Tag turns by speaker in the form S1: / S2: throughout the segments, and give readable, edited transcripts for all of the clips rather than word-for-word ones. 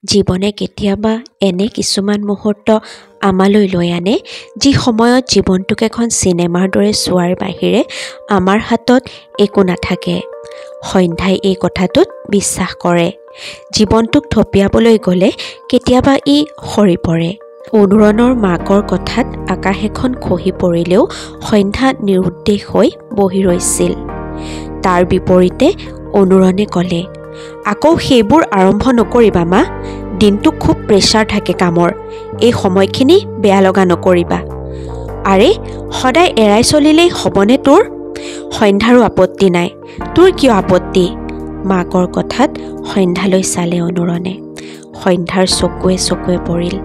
S1: জীৱনে কেতিয়াবা এনে কিছুমান মুহূৰ্ত আমালৈ লৈ আনে যি সময়ত জীৱনটোক এখন চিনেমাৰ দৰে চোৱাৰ বাহিৰে আমাৰ হাতত একো নাথাকে। সন্ধ্যাই এই কথাটোত বিশ্বাস কৰে। জীৱনটোক থপিয়াবলৈ গ'লে কেতিয়াবা ই সৰি পৰে। অনুৰণৰ মাকৰ কথাত আকাশ এখন খহি পৰিলেও সন্ধ্যা নিৰুদ্দেশ হৈ বহি ৰৈছিল। তাৰ বিপৰীতে অনুৰণে ক'লে, আকৌ সেইবোৰ আৰম্ভ নকৰিবা মা, দিনটো খুব প্ৰেছাৰ থাকে কামৰ, এই সময়খিনি বেয়া লগা নকৰিবা। আৰে সদায় এৰাই চলিলেই হ'বনে তোৰ? সন্ধ্যাৰো আপত্তি নাই, তোৰ কিয় আপত্তি? মাকৰ কথাত সন্ধ্যালৈ চালে অনুৰণে। সন্ধ্যাৰ চকুৱে চকুৱে পৰিল।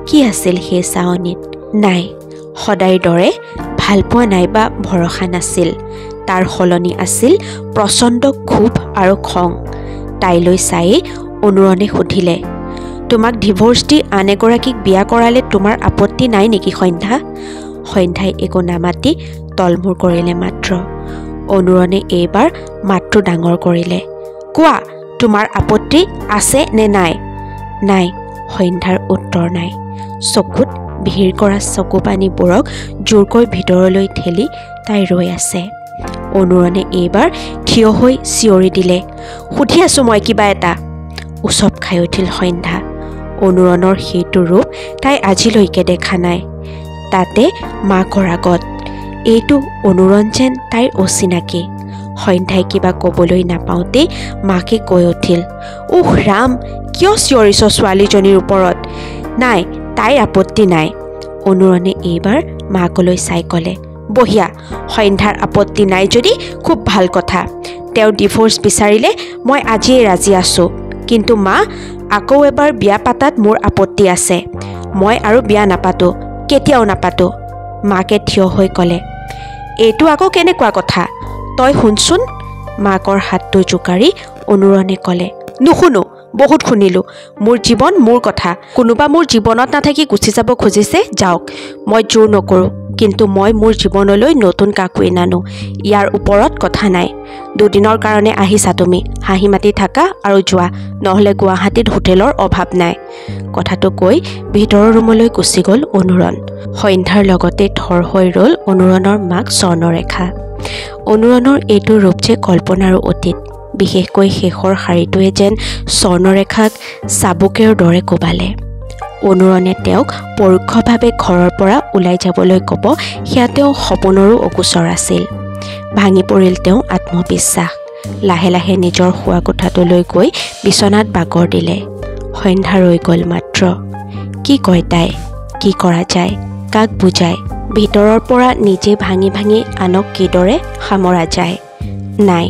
S1: কি আছিল সেই চাৱনিত? নাই, সদায়ৰ দৰে ভালপোৱা নাইবা ভৰসা নাছিল, তাৰ সলনি আছিল প্ৰচণ্ড ক্ষোভ আৰু খং। তাইলৈ চায়েই অনুৰণে সুধিলে, তোমাক ডিভোৰ্চ দি আন এগৰাকীক বিয়া কৰালে তোমাৰ আপত্তি নাই নেকি সন্ধ্যা? সন্ধ্যাই একো নামাতি তলমূৰ কৰিলে মাত্ৰ। অনুৰণে এইবাৰ মাতটো ডাঙৰ কৰিলে, কোৱা তোমাৰ আপত্তি আছে নে নাই? নাই, সন্ধ্যাৰ উত্তৰ নাই। চকুত ভিৰ কৰা চকুপানীবোৰক জোৰকৈ ভিতৰলৈ ঠেলি তাই ৰৈ আছে। অনুৰণে এইবাৰ থিয় হৈ চিঞৰি দিলে, সুধি আছোঁ মই কিবা এটা। উচপ খাই উঠিল সন্ধ্যা। অনুৰণৰ সেইটো ৰূপ তাই আজিলৈকে দেখা নাই, তাতে মাকৰ আগত। এইটো অনুৰণ যেন তাইৰ অচিনাকি। সন্ধ্যাই কিবা ক'বলৈ নাপাওঁতেই মাকে কৈ উঠিল, উহ ৰাম, কিয় চিঞৰিছ ছোৱালীজনীৰ ওপৰত? নাই, তাইৰ আপত্তি নাই। অনুৰণে এইবাৰ মাকলৈ চাই ক'লে, বঢ়িয়া, সন্ধ্যাৰ আপত্তি নাই যদি খুব ভাল কথা। তেওঁ ডিভোৰ্চ বিচাৰিলে মই আজিয়েই ৰাজি আছোঁ, কিন্তু মা, আকৌ এবাৰ বিয়া পাতাত মোৰ আপত্তি আছে। মই আৰু বিয়া নাপাতো, কেতিয়াও নাপাতো। মাকে থিয় হৈ ক'লে, এইটো আকৌ কেনেকুৱা কথা? তই শুনচোন। মাকৰ হাতটো জোকাৰি অনুৰণে ক'লে, নুশুনো, বহুত শুনিলোঁ, মোৰ জীৱন মোৰ কথা। কোনোবা মোৰ জীৱনত নাথাকি গুচি যাব খুজিছে যাওক, মই জোৰ নকৰোঁ, কিন্তু মই মোৰ জীৱনলৈ নতুন কাকোৱে নানো, ইয়াৰ ওপৰত কথা নাই। দুদিনৰ কাৰণে আহিছা তুমি, হাঁহি মাতি থাকা আৰু যোৱা, নহ'লে গুৱাহাটীত হোটেলৰ অভাৱ নাই। কথাটো কৈ ভিতৰৰ ৰুমলৈ গুচি গ'ল অনুৰণ। সন্ধ্যাৰ লগতে থৰ হৈ ৰ'ল অনুৰণৰ মাক স্বৰ্ণৰেখা। অনুৰণৰ এইটো ৰূপ যে কল্পনাৰো অতীত, বিশেষকৈ শেষৰ শাৰীটোৱে যেন স্বৰ্ণৰেখাক চাবুকেৰ দৰে কোবালে। অনুৰণে তেওঁক পৰোক্ষভাৱে ঘৰৰ পৰা ওলাই যাবলৈ ক'ব, সেয়া তেওঁ সপোনৰো অগোচৰ আছিল। ভাঙি পৰিল তেওঁ আত্মবিশ্বাস। লাহে লাহে নিজৰ শোৱা কোঠাটোলৈ গৈ বিচনাত বাগৰ দিলে। সন্ধ্যা ৰৈ গ'ল মাত্ৰ। কি কয় তাই? কি কৰা যায়? কাক বুজায়? ভিতৰৰ পৰা নিজে ভাঙি ভাঙি আনক কিদৰে সামৰা যায়? নাই,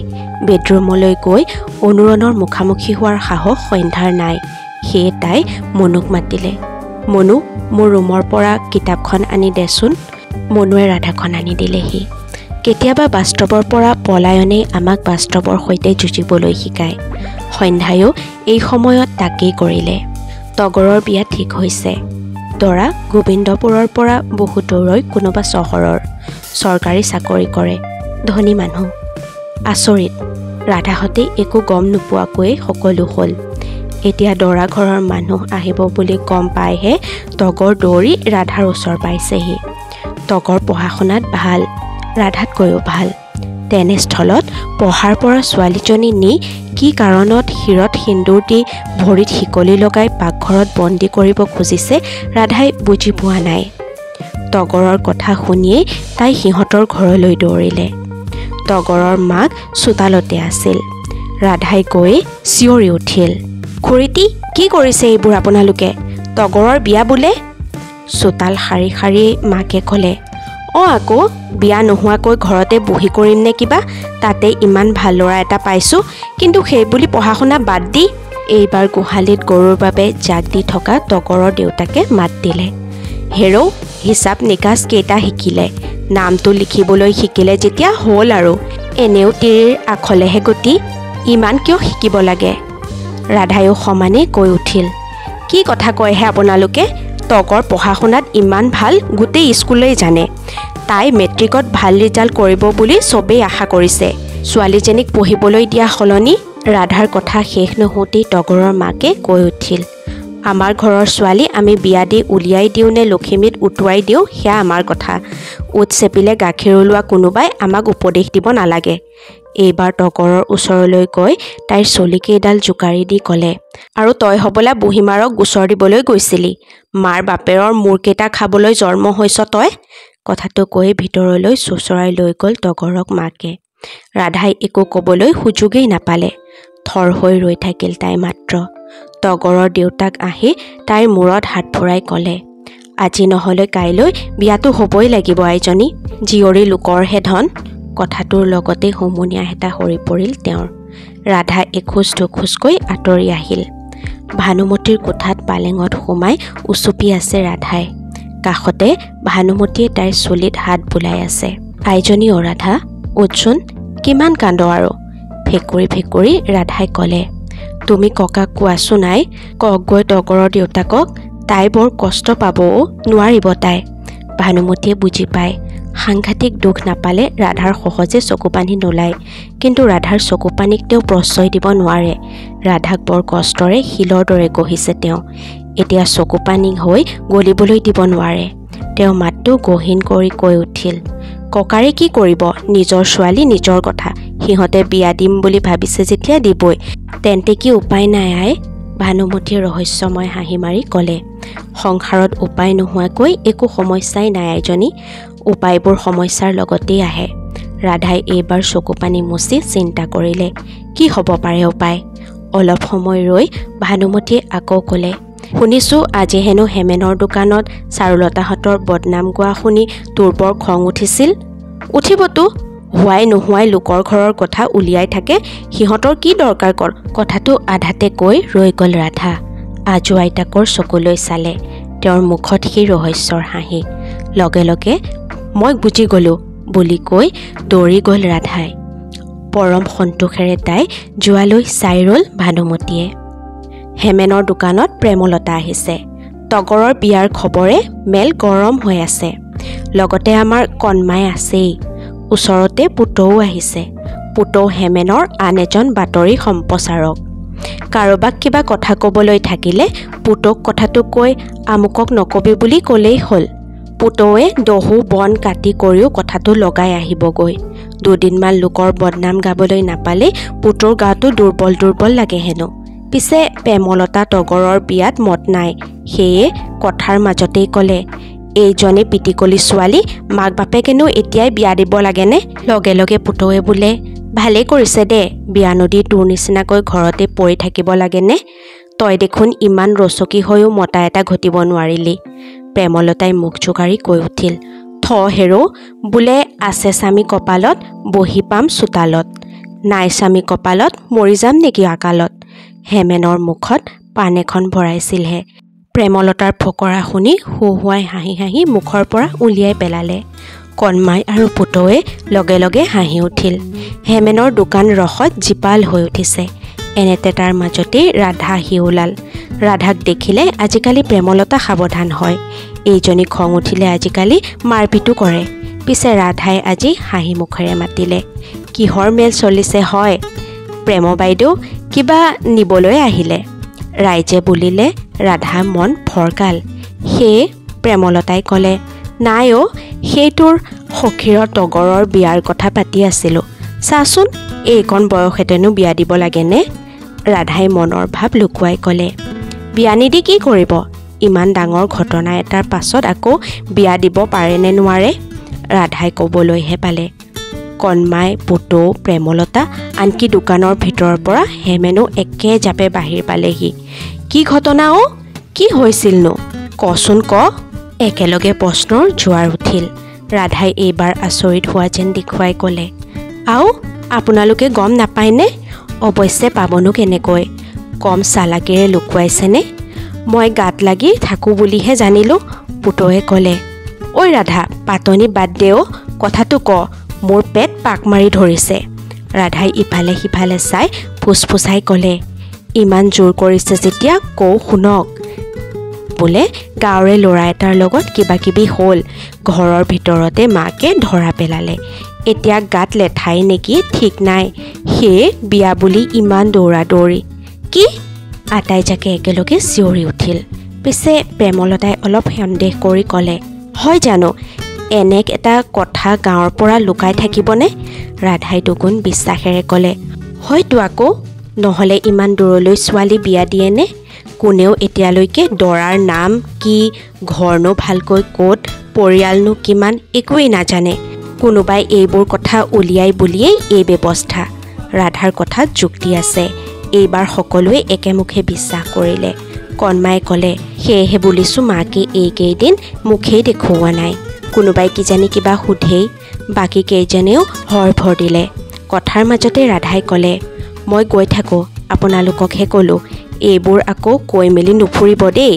S1: বেডৰুমলৈ গৈ অনুৰণৰ মুখামুখি হোৱাৰ সাহস সন্ধ্যাৰ নাই। সেয়ে তাই মনুক মাতিলে, মনু, মোৰ ৰুমৰ পৰা কিতাপখন আনি দেচোন। মনুৱে ৰাধাখন আনি দিলেহি। কেতিয়াবা বাস্তৱৰ পৰা পলায়নেই আমাক বাস্তৱৰ সৈতে যুঁজিবলৈ শিকায়। সন্ধ্যায়ো এই সময়ত তাকেই কৰিলে। তগৰৰ বিয়া ঠিক হৈছে। দৰা গোবিন্দপুৰৰ পৰা বহু দূৰৈ কোনোবা চহৰৰ, চৰকাৰী চাকৰি কৰে, ধনী মানুহ। আচৰিত, ৰাধাহঁতে একো গম নোপোৱাকৈয়ে সকলো হ'ল। এতিয়া দৰা ঘৰৰ মানুহ আহিব বুলি গম পাইহে তগৰ দৌৰি ৰাধাৰ ওচৰ পাইছেহি। তগৰ পঢ়া শুনাত ভাল, ৰাধাতকৈও ভাল। তেনেস্থলত পঢ়াৰ পৰা ছোৱালীজনী নি কি কাৰণত শিৰত সিন্দুৰ দি ভৰিত শিকলি লগাই পাকঘৰত বন্দী কৰিব খুজিছে ৰাধাই বুজি পোৱা নাই। তগৰৰ কথা শুনিয়েই তাই সিহঁতৰ ঘৰলৈ দৌৰিলে। তগৰৰ মাক চোতালতে আছিল। ৰাধাই গৈ চিঞৰি উঠিল, খুৰীটি, কি কৰিছে এইবোৰ আপোনালোকে? তগৰৰ বিয়া বোলে? চোতাল শাৰী শাৰী মাকে ক'লে, অঁ আকৌ, বিয়া নোহোৱাকৈ ঘৰতে বহি কৰিম নে কিবা? তাতে ইমান ভাল ল'ৰা এটা পাইছোঁ, কিন্তু সেই বুলি পঢ়া শুনা বাদ দি? এইবাৰ গোহালিত গৰুৰ বাবে জাক দি থকা তগৰৰ দেউতাকে মাত দিলে, হেৰৌ, হিচাপ নিকাচ কেইটা শিকিলে? নামটো লিখিবলৈ শিকিলে যেতিয়া হ'ল আৰু, এনেও তিৰিৰ আখলেহে গতি, ইমান কিয় শিকিব লাগে? ৰাধায়ো সমানে কৈ উঠিল, কি কথা কয়হে আপোনালোকে? তগৰ পঢ়া শুনাত ইমান ভাল গোটেই স্কুলেই জানে। তাই মেট্ৰিকত ভাল ৰিজাল্ট কৰিব বুলি চবেই আশা কৰিছে। ছোৱালীজনীক পঢ়িবলৈ দিয়া সলনি। ৰাধাৰ কথা শেষ নহওঁতেই তগৰৰ মাকে কৈ উঠিল, আমাৰ ঘৰৰ ছোৱালী আমি বিয়া দি উলিয়াই দিওঁ নে লখিমীত উটুৱাই দিওঁ সেয়া আমাৰ কথা। উট চেপিলে গাখীৰ ওলোৱা কোনোবাই আমাক উপদেশ দিব নালাগে। এইবাৰ তগৰৰ ওচৰলৈ গৈ তাইৰ চলিকেইডাল জোকাৰি দি ক'লে, আৰু তই হ'বলা বুঢ়ীমাৰক গোচৰ দিবলৈ গৈছিলি। মাৰ বাপেৰৰ মূৰকেইটা খাবলৈ জন্ম হৈছ তই। কথাটো কৈ ভিতৰলৈ চোঁচৰাই লৈ গ'ল তগৰক মাকে। ৰাধাই একো ক'বলৈ সুযোগেই নাপালে। থৰ হৈ ৰৈ থাকিল তাই মাত্ৰ। তগৰৰ দেউতাক আহি তাইৰ মূৰত হাত ফুৰাই ক'লে, আজি নহ'লে কাইলৈ বিয়াটো হ'বই লাগিব আইজনী। জীয়ৰী লোকৰহে ধন। কথাটোৰ লগতে হুমুনিয়াহ এটা সৰি পৰিল তেওঁৰ। ৰাধা এখোজ দুখোজকৈ আঁতৰি আহিল। ভানুমতীৰ কোঠাত পালেঙত সোমাই উচুপি আছে ৰাধাই। কাষতে ভানুমতীয়ে তাইৰ চুলিত হাত বুলাই আছে। আইজনী অ ৰাধা, উঠচোন, কিমান কান্দ আৰু। ফেকুৰি ফেকুৰি ৰাধাই ক'লে, তুমি ককাক কোৱাচোন আই, কওকগৈ তগৰৰ দেউতাকক, তাই বৰ কষ্ট পাব অ, নোৱাৰিব তাই। ভানুমতীয়ে বুজি পায়। সাংঘাতিক দুখ নাপালে ৰাধাৰ সহজে চকুপানী নোলায়, কিন্তু ৰাধাৰ চকুপানীক তেওঁ প্ৰশ্ৰয় দিব নোৱাৰে। ৰাধাক বৰ কষ্টৰে শিলৰ দৰে গঢ়িছে তেওঁ। এতিয়া চকুপানী হৈ গলিবলৈ দিব নোৱাৰে। তেওঁ মাতটো গহীন কৰি কৈ উঠিল, ককাৰে কি কৰিব, নিজৰ ছোৱালী নিজৰ কথা, সিহঁতে বিয়া দিম বুলি ভাবিছে যেতিয়া দিবই, তেন্তে কি উপায় নাই আই। ভানুমতীয়ে ৰহস্যময় হাঁহি মাৰি ক'লে, সংসাৰত উপায় নোহোৱাকৈ একো সমস্যাই নাই আইজনী, উপায়বোৰ সমস্যাৰ লগতেই আহে। ৰাধাই এইবাৰ চকুপানী মুচি চিন্তা কৰিলে, কি হ'ব পাৰে উপায়। অলপ সময় ৰৈ ভানুমতীয়ে আকৌ ক'লে, শুনিছোঁ আজি হেনো হেমেনৰ দোকানত চাৰুলতাহঁতৰ বদনাম গোৱা শুনি তোৰ বৰ খং উঠিছিল। উঠিবতো, হোৱাই নোহোৱাই লোকৰ ঘৰৰ কথা উলিয়াই থাকে, সিহঁতৰ কি দৰকাৰ কৰ। কথাটো আধাতে কৈ ৰৈ গ'ল ৰাধা। আজু আইতাকৰ চকুলৈ চালে। তেওঁৰ মুখত সেই ৰহস্যৰ হাঁহি। লগে লগে মই বুজি গ'লোঁ বুলি কৈ দৌৰি গ'ল ৰাধাই। পৰম সন্তোষেৰে তাই যোৱালৈ চাই ৰ'ল ভানুমতীয়ে। হেমেনৰ দোকানত প্ৰেমলতা আহিছে। তগৰৰ বিয়াৰ খবৰে মেল গৰম হৈ আছে। লগতে আমাৰ কণমাই আছেই। ওচৰতে পুতৌ আহিছে। পুতৌ হেমেনৰ আন এজন বাতৰি সম্প্ৰচাৰক। কাৰোবাক কিবা কথা ক'বলৈ থাকিলে পুতৌক কথাটো কৈ আমুকক নকবি বুলি ক'লেই হ'ল। পুতৌৱে দহু বন কাটি কৰিও কথাটো লগাই আহিবগৈ। দুদিনমান লোকৰ বদনাম গাবলৈ নাপালেই পুতৌৰ গাটো দুৰ্বল দুৰ্বল লাগে হেনো। পিছে প্ৰেমলতা তগৰৰ বিয়াত মত নাই, সেয়ে কথাৰ মাজতেই ক'লে, এইজনী পিটিকলি ছোৱালী, মাক বাপেকেনো এতিয়াই বিয়া দিব লাগেনে। লগে লগে পুতৌৱে বোলে, ভালেই কৰিছে দে, বিয়া নদী তোৰ নিচিনাকৈ ঘৰতে পৰি থাকিব লাগেনে। তই দেখোন ইমান ৰচকী হৈও মতা এটা ঘটিব নোৱাৰিলি। প্ৰেমলতাই মুখ জোকাৰি কৈ উঠিল, থ হেৰৌ, বোলে আছে স্বামী কপালত বহি পাম চোতালত, নাই স্বামী কপালত মৰি যাম নেকি আকালত। হেমেনৰ মুখত পাণ এখন ভৰাইছিলহে। প্ৰেমলতাৰ ফকৰা শুনি হুহুৱাই হাঁহি হাঁহি মুখৰ পৰা উলিয়াই পেলালে। কণমাই আৰু পুতৌৱে লগে লগে হাঁহি উঠিল। হেমেনৰ দোকান ৰসত জীপাল হৈ উঠিছে। এনেতে তাৰ মাজতেই ৰাধা আহি ওলাল। ৰাধাক দেখিলে আজিকালি প্ৰেমলতা সাৱধান হয়। এইজনী খং উঠিলে আজিকালি মাৰপিটো কৰে। পিছে ৰাধাই আজি হাঁহি মুখেৰে মাতিলে, কিহৰ মেল চলিছে হয়। প্ৰেম বাইদেউ কিবা নিবলৈ আহিলে। ৰাইজে বুলিলে ৰাধা মন ফৰকাল। সেয়ে প্ৰেমলতাই ক'লে, নাই অ', সেইটোৰ সখীৰৰ তগৰৰ বিয়াৰ কথা পাতি আছিলোঁ। চাচোন এইকণ বয়সেতেনো বিয়া দিব লাগেনে। ৰাধাই মনৰ ভাৱ লুকুৱাই ক'লে, বিয়া নিদি কি কৰিব, ইমান ডাঙৰ ঘটনা এটাৰ পাছত আকৌ বিয়া দিব পাৰে নে নোৱাৰে। ৰাধাই ক'বলৈহে পালে। কণমাই, পুতৌ, প্ৰেমলতা, আনকি দোকানৰ ভিতৰৰ পৰা হেমেনো একে জাপে বাহিৰ পালেহি। কি ঘটনা অ', কি হৈছিলনো, কচোন ক। একেলগে প্ৰশ্নৰ জোৱাৰ উঠিল। ৰাধাই এইবাৰ আচৰিত হোৱা যেন দেখুৱাই ক'লে, আও আপোনালোকে গম নাপায়নে। অৱশ্যে পাবনো কেনেকৈ, কম চালাকিৰে লুকুৱাইছেনে। মই গাত লাগি থাকোঁ বুলিহে জানিলোঁ। পুতৌৱে ক'লে, ঐ ৰাধা, পাতনি বাদ দে অ', কথাটো ক, মোৰ পেট পাক মাৰি ধৰিছে। ৰাধাই ইফালে সিফালে চাই ফুচফুচাই ক'লে, ইমান জোৰ কৰিছে যেতিয়া কওঁ শুনক। বোলে গাঁৱৰে ল'ৰা এটাৰ লগত কিবা কিবি হ'ল, ঘৰৰ ভিতৰতে মাকে ধৰা পেলালে। এতিয়া গাত লেঠাই নেকি ঠিক নাই, সেয়ে বিয়া বুলি ইমান দৌৰা দৌৰি। কি আটাইজাকে একেলগে চিঞৰি উঠিল। পিছে প্ৰেমলতাই অলপ সন্দেহ কৰি ক'লে, হয় জানো এনে এটা কথা গাঁৱৰ পৰা লুকাই থাকিবনে? ৰাধাই দুগুণ বিশ্বাসেৰে ক'লে, হয়তো আকৌ, নহ'লে ইমান দূৰলৈ ছোৱালী বিয়া দিয়েনে? কোনেও এতিয়ালৈকে দৰাৰ নাম কি, ঘৰনো ভালকৈ ক'ত, পৰিয়ালনো কিমান একোৱেই নাজানে। কোনোবাই এইবোৰ কথা উলিয়াই বুলিয়েই এই ব্যৱস্থা। ৰাধাৰ কথাত যুক্তি আছে। এইবাৰ সকলোৱে একেমুখে বিশ্বাস কৰিলে। কণমাই ক'লে, সেয়েহে বুলিছোঁ মাকে এইকেইদিন মুখেই দেখুওৱা নাই। কোনোবাই কিজানি কিবা সোধেই। বাকী কেইজনেও হৰ ভৰ দিলে। কথাৰ মাজতে ৰাধাই ক'লে, মই গৈ থাকোঁ, আপোনালোককহে ক'লোঁ, এইবোৰ আকৌ কৈ মেলি নুফুৰিব দেই।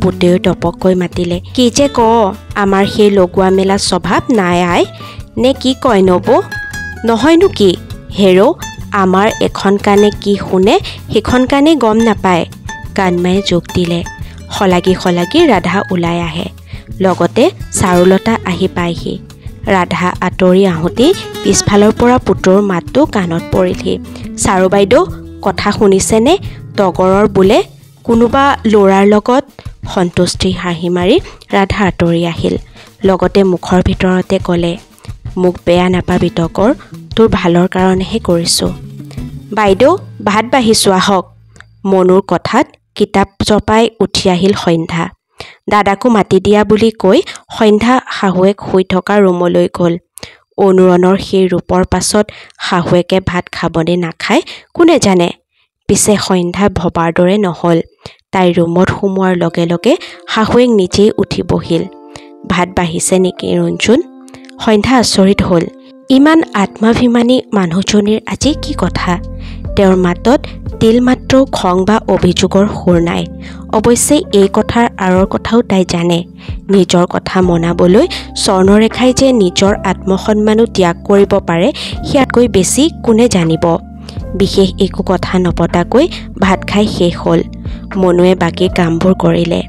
S1: পুতেও টপককৈ মাতিলে, কি যে ক, আমাৰ সেই লগোৱা মেলা স্বভাৱ নাই আই, নে কি কয় নব? নহয়নো কি হেৰ', আমাৰ এখন কাণে কি শুনে সেইখন কাণে গম নাপায়। কাণমায়ে যোগ দিলে। সলাগি সলাগি ৰাধা ওলাই আহে। লগতে চাৰুলতা আহি পায়হি। ৰাধা আঁতৰি আহোঁতেই পিছফালৰ পৰা পুতৰ মাতটো কাণত পৰিলহি। চাৰু বাইদেউ, কথা শুনিছেনে? তগৰৰ বোলে কোনোবা ল'ৰাৰ লগত। সন্তুষ্টি হাঁহি মাৰি ৰাধা আঁতৰি আহিল। লগতে মুখৰ ভিতৰতে ক'লে, মোক বেয়া নাপাবি তগৰ, তোৰ ভালৰ কাৰণেহে কৰিছোঁ। বাইদেউ, ভাত বাঢ়িছোঁ আহক। মনুৰ কথাত কিতাপ জপাই উঠি আহিল সন্ধ্যা। দাদাকো মাতি দিয়া বুলি কৈ সন্ধ্যা শাহুৱেক শুই থকা ৰুমলৈ গ'ল। অনুৰণৰ সেই ৰূপৰ পাছত শাহুৱেকে ভাত খাবনে নাখায় কোনে জানে। পিছে সন্ধ্যা ভবাৰ দৰে নহ'ল। তাই ৰুমত সোমোৱাৰ লগে লগে শাহুৱেক নিজেই উঠি বহিল। ভাত বাঢ়িছে নেকি ৰঞ্জুন? সন্ধ্যা আচৰিত হ'ল। ইমান আত্মাভিমানী মানুহজনীৰ আজি কি কথা? তেওঁৰ মাতত তিলমাত্ৰও খং বা অভিযোগৰ সুৰ নাই। অৱশ্যে এই কথাৰ আঁৰৰ কথাও তাই জানে। নিজৰ কথা মনাবলৈ স্বৰ্ণৰেখাই যে নিজৰ আত্মসন্মানো ত্যাগ কৰিব পাৰে সিয়াতকৈ বেছি কোনে জানিব। বিশেষ একো কথা নপতাকৈ ভাত খাই শেষ হ'ল। মনুৱে বাকী কামবোৰ কৰিলে।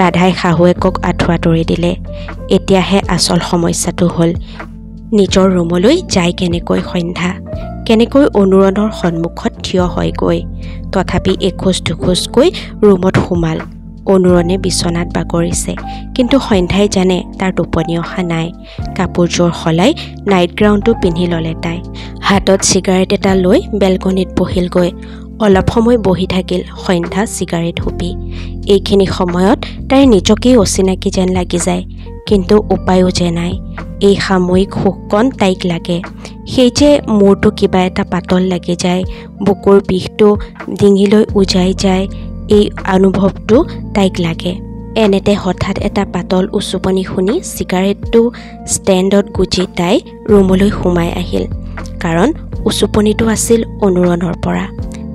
S1: ৰাধাই শাহুৱেকক আঁঠুৱা তৰি দিলে। এতিয়াহে আচল সমস্যাটো হ'ল, নিজৰ ৰুমলৈ যায় কেনেকৈ সন্ধ্যা? কেনেকৈ অনুৰণৰ সন্মুখত থিয় হয়গৈ? তথাপি এখোজ দুখোজকৈ ৰুমত সোমাল। অনুৰণে বিচনাত বাগৰিছে, কিন্তু সন্ধ্যাই জানে তাৰ টোপনি অহা নাই। কাপোৰযোৰ সলাই নাইট গ্ৰাউণ্ডটো পিন্ধি ল'লে তাই। হাতত চিগাৰেট এটা লৈ বেলকনিত বহিলগৈ। অলপ সময় বহি থাকিল সন্ধ্যা চিগাৰেট হুপি। এইখিনি সময়ত তাইৰ নিজকেই অচিনাকি যেন লাগি যায়, কিন্তু উপায়ো যে নাই। এই সাময়িক সুখকণ তাইক লাগে। সেই যে মূৰটো কিবা এটা পাতল লাগি যায়, বুকুৰ বিষটো ডিঙিলৈ উজাই যায়, এই অনুভৱটো তাইক লাগে। এনেতে হঠাৎ এটা পাতল উচুপনি শুনি চিগাৰেটটো ষ্টেণ্ডত গুজি তাই ৰুমলৈ সোমাই আহিল। কাৰণ উচুপনিটো আছিল অনুৰণৰ পৰা।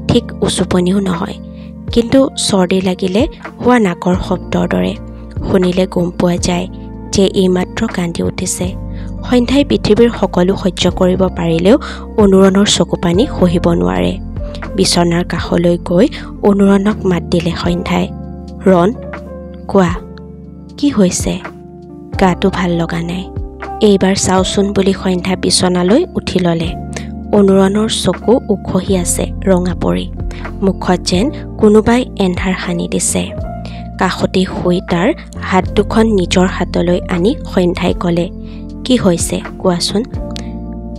S1: ঠিক উচুপনিও নহয়, কিন্তু চৰ্দি লাগিলে হোৱা নাকৰ শব্দৰ দৰে। শুনিলে গম পোৱা যায় যে এইমাত্ৰ কান্দি উঠিছে। সন্ধ্যাই পৃথিৱীৰ সকলো সহ্য কৰিব পাৰিলেও অনুৰণৰ চকুপানী সহিব নোৱাৰে। বিচনাৰ কাষলৈ গৈ অনুৰণক মাত দিলে সন্ধ্যাই। ৰণ, কোৱা, কি হৈছে? গাটো ভাল লগা নাই। এইবাৰ চাওচোন বুলি সন্ধ্যা বিচনালৈ উঠি ল'লে। অনুৰণৰ চকু উখহি আছে ৰঙা পৰি। মুখত যেন কোনোবাই এন্ধাৰ সানি দিছে। কাষতে শুই তাৰ হাত দুখন নিজৰ হাতলৈ আনি সন্ধ্যাই ক'লে, কি হৈছে কোৱাচোন?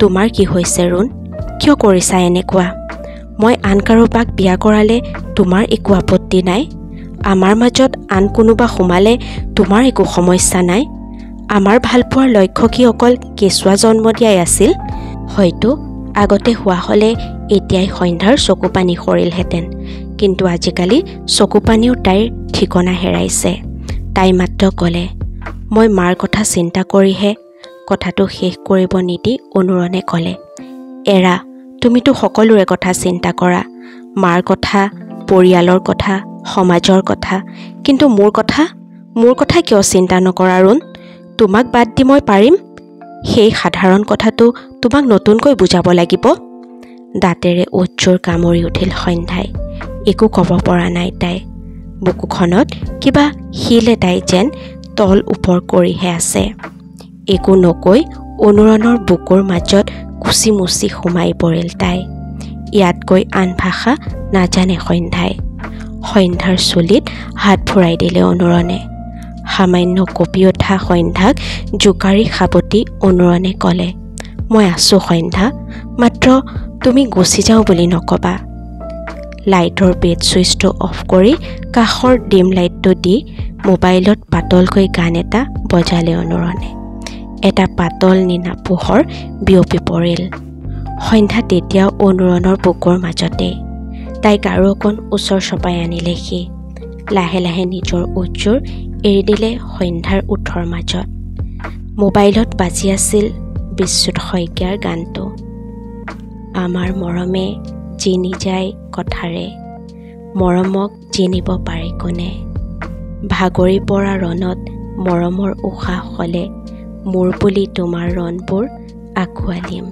S1: তোমাৰ কি হৈছে ৰুণ? কিয় কৰিছা এনেকুৱা? মই আন কাৰোবাক বিয়া কৰালে তোমাৰ একো আপত্তি নাই? আমাৰ মাজত আন কোনোবা সোমালে তোমাৰ একো সমস্যা নাই? আমাৰ ভালপোৱাৰ লক্ষ্য কি অকল কেঁচুৱা জন্ম দিয়াই আছিল? হয়তো আগতে হোৱা হ'লে এতিয়াই সন্ধ্যাৰ চকুপানী সৰিলহেঁতেন, কিন্তু আজিকালি চকুপানীও তাইৰ ঠিকনা হেৰাইছে। তাই মাত্ৰ ক'লে, মই মাৰ কথা চিন্তা কৰিহে। কথাটো শেষ কৰিব নিদি অনুৰণে ক'লে, এৰা, তুমিতো সকলোৰে কথা চিন্তা কৰা, মাৰ কথা, পৰিয়ালৰ কথা, সমাজৰ কথা, কিন্তু মোৰ কথা কিয় চিন্তা নকৰা ৰুণ? তোমাক বাদ দি মই পাৰিম? সেই সাধাৰণ কথাটো তোমাক নতুনকৈ বুজাব লাগিব। দাঁতেৰে ওঠজোৰ কামুৰি উঠিল সন্ধ্যাই। একো ক'ব পৰা নাই তাই। বুকুখনত কিবা শিল এটাই যেন তল ওপৰ কৰিহে আছে। একো নকৈ অনুৰণৰ বুকুৰ মাজত কুচি মুচি সোমাই পৰিল তাই। ইয়াতকৈ আন ভাষা নাজানে সন্ধ্যাই। সন্ধ্যাৰ চুলিত হাত ফুৰাই দিলে অনুৰণে। সামান্য কঁপি উঠা সন্ধ্যাক জোকাৰি সাৱটি অনুৰণে ক'লে, মই আছোঁ সন্ধ্যা, মাত্ৰ তুমি গুচি যাওঁ বুলি নক'বা। লাইটৰ বেড ছুইচটো অফ কৰি কাষৰ ডিম লাইটটো দি মোবাইলত পাতলকৈ গান এটা বজালে অনুৰণে। এটা পাতল নীলা পোহৰ বিয়পি পৰিল। সন্ধ্যা তেতিয়া অনুৰণৰ বুকুৰ মাজতে। তাইক আৰু অকণ ওচৰ চপাই আনিলে সি। লাহে লাহে নিজৰ ওঠযোৰ এৰি দিলে সন্ধ্যাৰ ওঠৰ মাজত। মোবাইলত বাজি আছিল বিশ্বুত শইকীয়াৰ গানটো। আমাৰ মৰমে জিনি যায় কথাৰে, মৰমক জিনিব পাৰে কোনে। ভাগৰি পৰা ৰণত মৰমৰ উশাহ হ'লে, মোৰ বুলি তোমাৰ ৰণবোৰ আঁকোৱালিম।